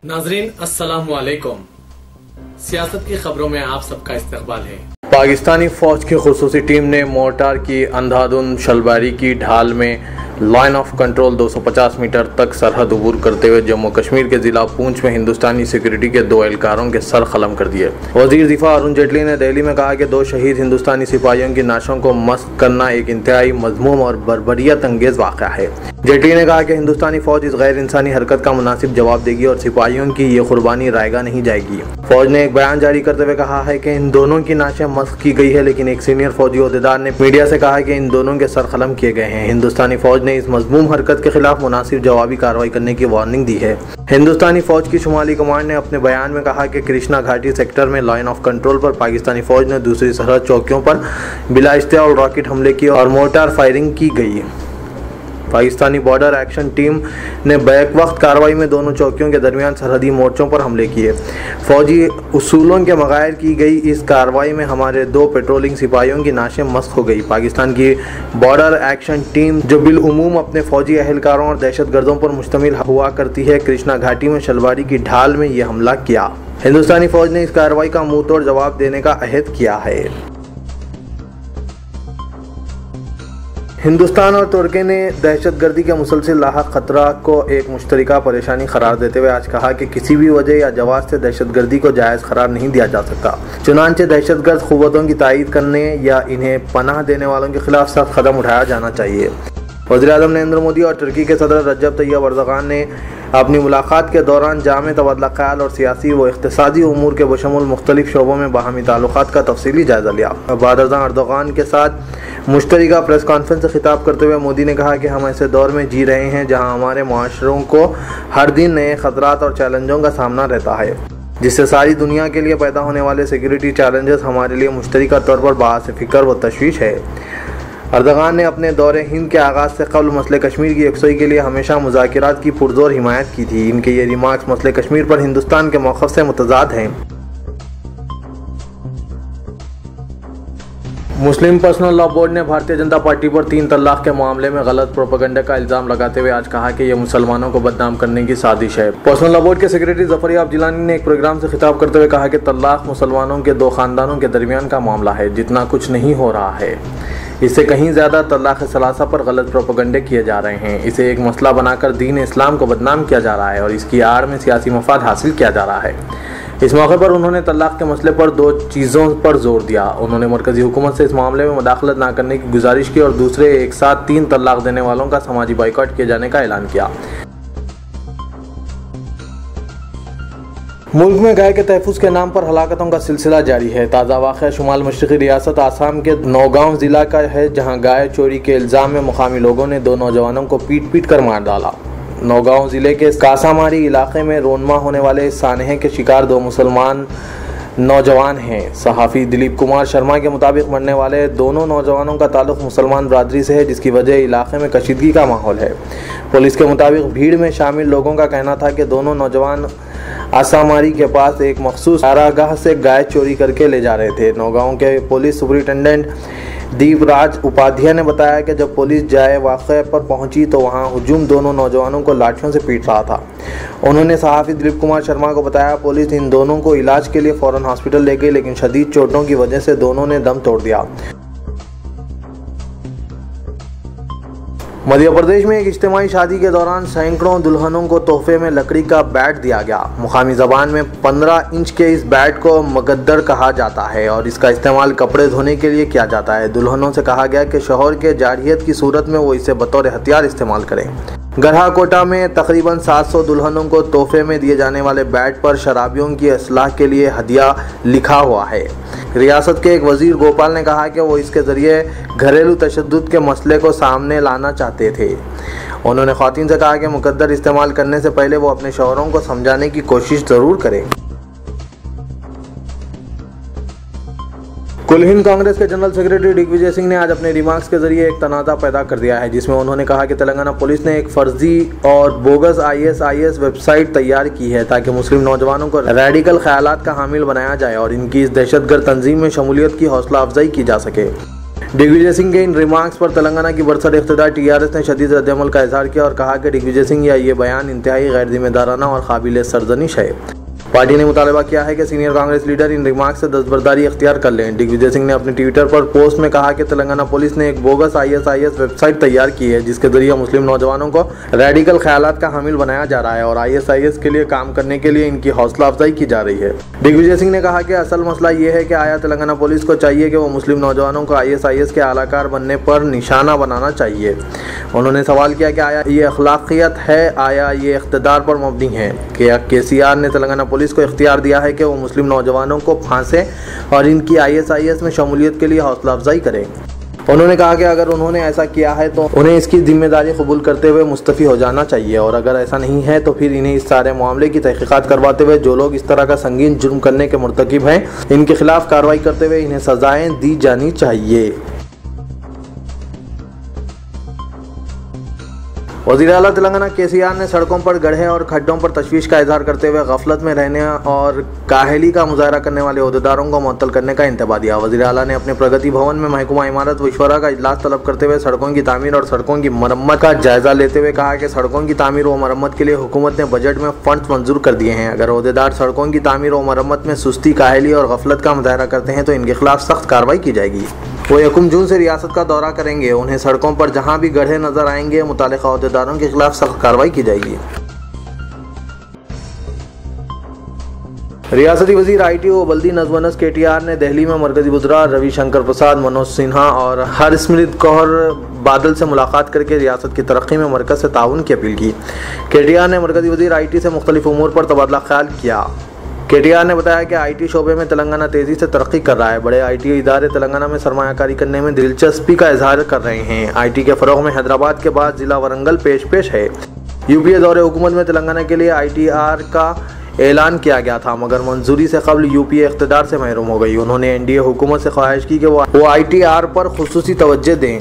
नाजरीन अस्सलाम वालेकुम। सियासत की खबरों में आप सबका इस्तकबाल है। पाकिस्तानी फौज की खुसूसी टीम ने मोर्टार की अंधाधुंध शलबारी की ढाल में लाइन ऑफ कंट्रोल 250 मीटर तक सरहद अबूर करते हुए जम्मू कश्मीर के जिला पूंछ में हिंदुस्तानी सिक्योरिटी के 2 एहलकारों के सर कलम कर दिए। वजीर दिफा अरुण जेटली ने दिल्ली में कहा कि 2 शहीद हिंदुस्तानी सिपाहियों की नाशों को मस्क करना एक इंतहाई मजमूम और बर्बरियत अंगेज वाक़या है। जेटली ने कहा कि हिंदुस्तानी फौज इस गैर इंसानी हरकत का मुनासिब जवाब देगी और सिपाहियों की ये कुर्बानी रायगा नहीं जाएगी। फौज ने एक बयान जारी करते हुए कहा है कि इन दोनों की नाशें मस्क की गई है, लेकिन एक सीनियर फौजी ओहदेदार ने मीडिया से कहा कि इन दोनों के सर कलम किए गए हैं। हिंदुस्तानी फौज ने इस मजमूम हरकत के खिलाफ मुनासिब जवाबी कार्रवाई करने की वार्निंग दी है। हिंदुस्तानी फौज की शुमाली कमांड ने अपने बयान में कहा कि कृष्णा घाटी सेक्टर में लाइन ऑफ कंट्रोल पर पाकिस्तानी फौज ने दूसरी सरहद चौकियों पर बिला इश्तियाल रॉकेट हमले किए और मोर्टार फायरिंग की गई। पाकिस्तानी बॉर्डर एक्शन टीम ने बैक वक्त कार्रवाई में दोनों चौकियों के दरमियान सरहदी मोर्चों पर हमले किए। फौजी उसूलों के बगैर की गई इस कार्रवाई में हमारे 2 पेट्रोलिंग सिपाहियों की नाशें मस्क हो गई। पाकिस्तान की बॉर्डर एक्शन टीम जो बिलउमूम अपने फौजी अहलकारों और दहशतगर्दों पर मुश्तमिल हुआ करती है, कृष्णा घाटी में शलबारी की ढाल में ये हमला किया। हिंदुस्तानी फौज ने इस कार्रवाई का मुंह तोड़ जवाब देने का अहद किया है। हिंदुस्तान और तुर्की ने दहशतगर्दी के मुसलसल लाहक खतरा को एक मुश्तरका परेशानी करार देते हुए आज कहा कि किसी भी वजह या जवाब से दहशतगर्दी को जायज़ करार नहीं दिया जा सकता। चुनांचे दहशतगर्द क़ुव्वतों की तायीद करने या इन्हें पनाह देने वालों के खिलाफ सख्त कदम उठाया जाना चाहिए। वज़ीर-ए-आज़म नरेंद्र मोदी और तुर्की के सदर रजब तैयब एर्दोगान ने अपनी मुलाकात के दौरान जामे तबादला ख्याल और सियासी व इक़्तिसादी उमूर के बशमुल मुख्तलिफ शोबों में बाहमी ताल्लुकात का तफसीली जायज़ा लिया। बाद-ए-ज़ां एर्दोगान के साथ मुश्तरका प्रेस कॉन्फ्रेंस से खिताब करते हुए मोदी ने कहा कि हम ऐसे दौर में जी रहे हैं जहाँ हमारे माशरों को हर दिन नए ख़तरात और चैलेंजों का सामना रहता है, जिससे सारी दुनिया के लिए पैदा होने वाले सिक्योरिटी चैलेंजेस हमारे लिए मुश्तरका तौर पर बाअस फ़िक्र व तशवीश है। एर्दोगान ने अपने दौरे हिंद के आगाज़ से कबल मसले कश्मीर की यकसुई के लिए हमेशा मुज़ाकिरात की पुरजोर हिमायत की थी। इनके ये रिमार्क्स मसले कश्मीर पर हिंदुस्तान के मौक़िफ़ से मुतज़ाद हैं। मुस्लिम पर्सनल लॉ बोर्ड ने भारतीय जनता पार्टी पर 3 तलाक के मामले में गलत प्रोपेगेंडा का इल्ज़ाम लगाते हुए आज कहा कि यह मुसलमानों को बदनाम करने की साजिश है। पर्सनल लॉ बोर्ड के सेक्रेटरी ज़फ़रयाब जिलानी ने एक प्रोग्राम से खिताब करते हुए कहा कि तलाक मुसलमानों के 2 ख़ानदानों के दरमियान का मामला है, जितना कुछ नहीं हो रहा है, इससे कहीं ज़्यादा तलाक सलासा पर गलत प्रोपेगेंडे किए जा रहे हैं। इसे एक मसला बनाकर दीन इस्लाम को बदनाम किया जा रहा है और इसकी आड़ में सियासी मफाद हासिल किया जा रहा है। इस मौके पर उन्होंने तलाक के मसले पर 2 चीज़ों पर जोर दिया। उन्होंने मरकज़ी हुकूमत से इस मामले में मुदाखलत न करने की गुजारिश की और दूसरे एक साथ 3 तलाक देने वालों का समाजी बाइकआउट किए जाने का ऐलान किया। मुल्क में गाय के तहफ़्फ़ुज़ के नाम पर हलाकतों का सिलसिला जारी है। ताज़ा वाक़या शुमाल मशरिक़ी रियासत आसाम के नौगांव ज़िला का है, जहाँ गाय चोरी के इल्ज़ाम में मुकामी लोगों ने 2 नौजवानों को पीट कर मार डाला। नौगांव ज़िले के कासामारी इलाके में रोनमा होने वाले इस सानहे के शिकार 2 मुसलमान नौजवान हैं। सहाफ़ी दिलीप कुमार शर्मा के मुताबिक मरने वाले दोनों नौजवानों का ताल्लुक़ मुसलमान बरादरी से है, जिसकी वजह इलाके में कशीदगी का माहौल है। पुलिस के मुताबिक भीड़ में शामिल लोगों का कहना था कि दोनों नौजवान आसामारी के पास एक मखसूस चारागाह से गाय चोरी करके ले जा रहे थे। नौगांव के पुलिस सुपरिटेंडेंट दीपराज उपाध्याय ने बताया कि जब पुलिस जाए वाक़े पर पहुंची तो वहां हुजूम दोनों नौजवानों को लाठियों से पीट रहा था। उन्होंने सहाफ़ी दिलीप कुमार शर्मा को बताया पुलिस इन दोनों को इलाज के लिए फ़ौरन हॉस्पिटल ले गई, लेकिन शदीद चोटों की वजह से दोनों ने दम तोड़ दिया। मध्य प्रदेश में एक इज्तिमाई शादी के दौरान सैकड़ों दुल्हनों को तोहफे में लकड़ी का बैट दिया गया। मुकामी ज़बान में 15 इंच के इस बैट को मगद्दर कहा जाता है और इसका इस्तेमाल कपड़े धोने के लिए किया जाता है। दुल्हनों से कहा गया कि शौहर के जारियत की सूरत में वो इसे बतौर हथियार इस्तेमाल करें। गढ़ा कोटा में तकरीबन 700 दुल्हनों को तोहफे में दिए जाने वाले बैट पर शराबियों की असलाह के लिए हदिया लिखा हुआ है। रियासत के एक वजीर गोपाल ने कहा कि वो इसके ज़रिए घरेलू तशद्दुद के मसले को सामने लाना चाहते थे। उन्होंने ख़वातीन से कहा कि मुकद्दर इस्तेमाल करने से पहले वो अपने शौहरों को समझाने की कोशिश ज़रूर करें। कुल हिंद कांग्रेस के जनरल सेक्रेटरी दिग्विजय सिंह ने आज अपने रिमार्क्स के जरिए एक तनाज़ा पैदा कर दिया है, जिसमें उन्होंने कहा कि तेलंगाना पुलिस ने एक फर्जी और बोगस ISIS वेबसाइट तैयार की है ताकि मुस्लिम नौजवानों को रेडिकल ख्यालात का हामिल बनाया जाए और इनकी इस दहशतगर्द तंजीम में शमूलियत की हौसला अफजाई की जा सके। दिग्विजय सिंह के इन रिमार्क्स पर तेलंगाना की बरसर इख्तिदार टीआरएस ने शदीद रद्दअमल का इजहार किया और कहा कि दिग्विजय सिंह या ये बयान इंतहाई गैर जिम्मेदाराना और काबिल सरजनिश है। पार्टी ने मुतालबा किया है कि senior Congress leader in remarks से दस्तबरदारी इख्तियार कर लें। दिग्विजय सिंह ने अपने ट्विटर पर पोस्ट में कहा कि तेलंगाना पुलिस ने एक बोगस ISIS वेबसाइट तैयार की है जिसके जरिए मुस्लिम नौजवानों को रेडिकल ख्यालात का हामिल बनाया जा रहा है और ISIS के लिए काम करने के लिए इनकी हौसला अफजाई की जा रही है। दिग्विजय सिंह ने कहा कि असल मसला ये है कि आया तेलंगाना पुलिस को चाहिए कि वो मुस्लिम नौजवानों को ISIS के आलाकार बनने पर निशाना बनाना चाहिए। उन्होंने सवाल किया कि आया ये अखलाकियत है, आया ये इख्तिदार पर मबनी है कि KCR ने तेलंगाना पुलिस को इख्तियार दिया है कि वो मुस्लिम नौजवानों को फांसे और इनकी ISIS में शमूलियत के लिए हौसला अफजाई करें। उन्होंने कहा कि अगर उन्होंने ऐसा किया है तो उन्हें इसकी जिम्मेदारी कबूल करते हुए मुस्तफ़ी हो जाना चाहिए और अगर ऐसा नहीं है तो फिर इन्हें इस सारे मामले की तहकीकात करवाते हुए जो लोग इस तरह का संगीन जुर्म करने के मुर्तकिब हैं इनके खिलाफ कार्रवाई करते हुए इन्हें सजाएं दी जानी चाहिए। वज़ीर आला तेलंगाना KCR ने सड़कों पर गड्ढे और खड्डों पर तशवीश का इजहार करते हुए गफलत में रहने और काहली का मुजाहरा करने वाले अहदेदारों को मुअत्तल करने का इंतबाह दिया। वज़ीर आला ने अपने प्रगति भवन में महकमा इमारत व इशवरा का इजलास तलब करते हुए सड़कों की तामीर और सड़कों की मरम्मत का जायजा लेते हुए कहा कि सड़कों की तामीर व मरम्मत के लिए हुकूमत ने बजट में फंड्स मंजूर कर दिए हैं। अगर अहदेदार सड़कों की तामीर व मरम्मत में सुस्ती, काहली और गफलत का मुजाहरा करते हैं तो इनके खिलाफ सख्त कार्रवाई की जाएगी। वो 1 जून से रियासत का दौरा करेंगे। उन्हें सड़कों पर जहां भी गड्ढे नजर आएंगे मुतालिका अहदेदारों के खिलाफ सख्त कार्रवाई की जाएगी। रियासती वजीर IT व बल्दी नज़्म नस्क KTR ने दिल्ली में मरकजी वज़रा रविशंकर प्रसाद, मनोज सिन्हा और हरसिमरत कौर बादल से मुलाकात करके रियासत की तरक्की में मरकज से ताउन की अपील की। KTR ने मरकजी वजीर IT से मुख्तलिफ उमूर पर तबादला ख्याल किया। KTR ने बताया कि IT शोबे में तेलंगाना तेज़ी से तरक्की कर रहा है। बड़े IT इदारे तेलंगाना में सरमायाकारी करने में दिलचस्पी का इजहार कर रहे हैं। IT के फ़रोग़ में हैदराबाद के बाद ज़िला वरंगल पेश है। UPA दौरे हुकूमत में तेलंगाना के लिए ITR का ऐलान किया गया था मगर मंजूरी से कबल UPA इख्तिदार से महरूम हो गई। उन्होंने NDA हुकूमत से ख्वाहिश की कि वो ITR पर खुसूसी तवज्जो दें।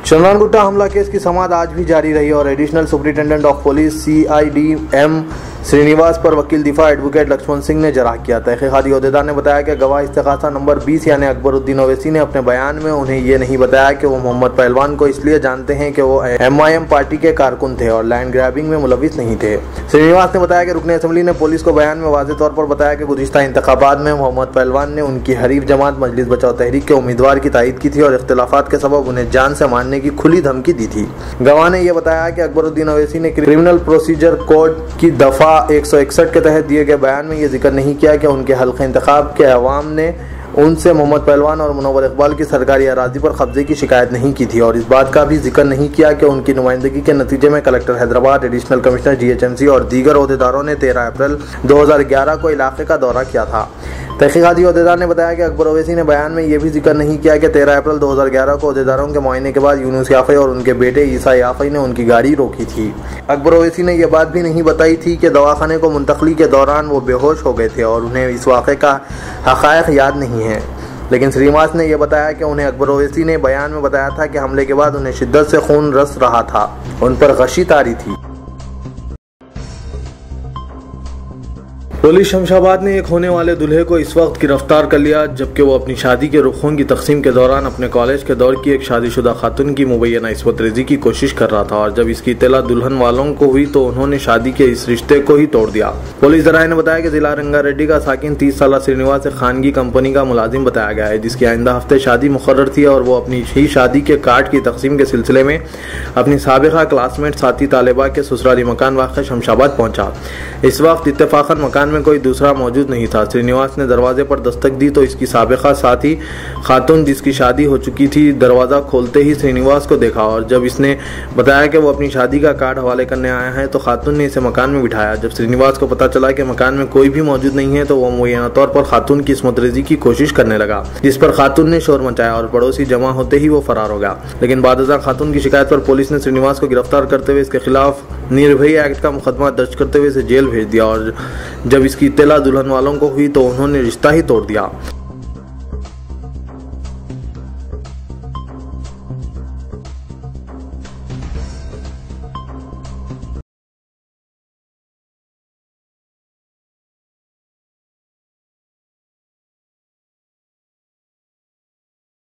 चंद्रानगुट्टा हमला केस की समाअत आज भी जारी रही और additional superintendent of police CID M Srinivas पर वकील दिफा एडवोकेट लक्ष्मण सिंह ने जराह किया। तहकीकाती अहदेदार ने बताया कि गवाह इस्तिग़ासा नंबर 20 यानी अकबरुद्दीन ओवैसी ने अपने बयान में उन्हें ये नहीं बताया कि वो मोहम्मद पहलवान को इसलिए जानते हैं कि वो MIM पार्टी के कारकुन थे और लैंड ग्रैबिंग में मुलविस नहीं थे। श्रीनिवास ने बताया कि रुकने असम्बली ने पुलिस को बयान में वाज़ेह तौर पर बताया कि गुज़िश्ता इंतखाबात में मोहम्मद पहलवान ने उनकी हरीफ जमात मजलिस बचाओ तहरीक के उम्मीदवार की तायद की थी और इख्तिलाफात के सबब उन्हें जान से मारने की खुली धमकी दी थी। गवाह ने यह बताया कि अकबरुद्दीन ओवैसी ने क्रिमिनल प्रोसीजर कोड की दफ़ा 161 के तहत दिए गए बयान में यह जिक्र नहीं किया कि उनके हल्के इंतखाब के अवाम ने उनसे मोहम्मद पहलवान और मुनव्वर इकबाल की सरकारी अराजी पर कब्जे की शिकायत नहीं की थी और इस बात का भी जिक्र नहीं किया कि उनकी नुमाइंदगी के नतीजे में collector Hyderabad, additional commissioner GHMC और दीगर अहदेदारों ने 13 अप्रैल 2011 को इलाके का दौरा किया था। तहकीकाती अहदेदार ने बताया कि अकबर ओवैसी ने बयान में यह भी जिक्र नहीं किया कि 13 अप्रैल 2011 को अहदेदारों के मुआयने के बाद यूनुस याफ़ई और उनके बेटे ईसा याफ़ई ने उनकी गाड़ी रोकी थी। अकबर ओवैसी ने यह बात भी नहीं बताई थी कि दवाखाने को मुंतकली के दौरान वो बेहोश हो गए थे और उन्हें इस वाक़े का हक़ाइक़ याद नहीं है। लेकिन श्रीनिवास ने यह बताया कि उन्हें अकबर ओवैसी ने बयान में बताया था कि हमले के बाद उन्हें शिद्दत से खून रस रहा था, उन पर गशी तारी थी। पुलिस शमशाबाद ने एक होने वाले दूल्हे को इस वक्त गिरफ्तार कर लिया जबकि वो अपनी शादी के रुखों की तकसीम के दौरान अपने कॉलेज के दौर की एक शादीशुदा खातून की मुबैना इस्मत रेजी की कोशिश कर रहा था और जब इसकी इत्तला दुल्हन वालों को हुई तो उन्होंने शादी के इस रिश्ते को ही तोड़ दिया। पुलिस ज़राए ने बताया कि जिला रंगारेड्डी का साकिन 30 साल श्रीनिवास एक खानगी कंपनी का मुलाजिम बताया गया है जिसकी आइंदा हफ्ते शादी मुकर्रर थी और वो अपनी ही शादी के कार्ड की तकसीम के सिलसिले में अपनी साबिका क्लासमेट साथी तालिबा के ससुराली मकान वाक़ शमशाबाद पहुंचा। इस वक्त इत्तेफाकन मकान में कोई दूसरा मौजूद नहीं था। श्रीनिवास ने दरवाजे पर दस्तक दी तो इसकी साबिका साथी खातून जिसकी शादी हो चुकी थी दरवाज़ा खोलते ही श्रीनिवास को देखा और जब इसने बताया कि वो अपनी शादी का कार्ड हवाले करने आया है तो खातून ने इसे मकान में बिठाया। जब श्रीनिवास को पता चला कि मकान में कोई भी मौजूद नहीं है तो वो मुय्यना तौर पर खातून की इस्मत रेजी की कोशिश करने लगा जिस पर खातून ने शोर मचाया और पड़ोसी जमा होते ही वो फरार हो गया। लेकिन बादशाह खातून की शिकायत पर पुलिस ने श्रीनिवास को गिरफ्तार करते हुए इसके खिलाफ निर्भय एक्ट का मुकदमा दर्ज करते हुए इसे जेल भेज दिया और जब इसकी इत्तला दुल्हन वालों को हुई तो उन्होंने रिश्ता ही तोड़ दिया।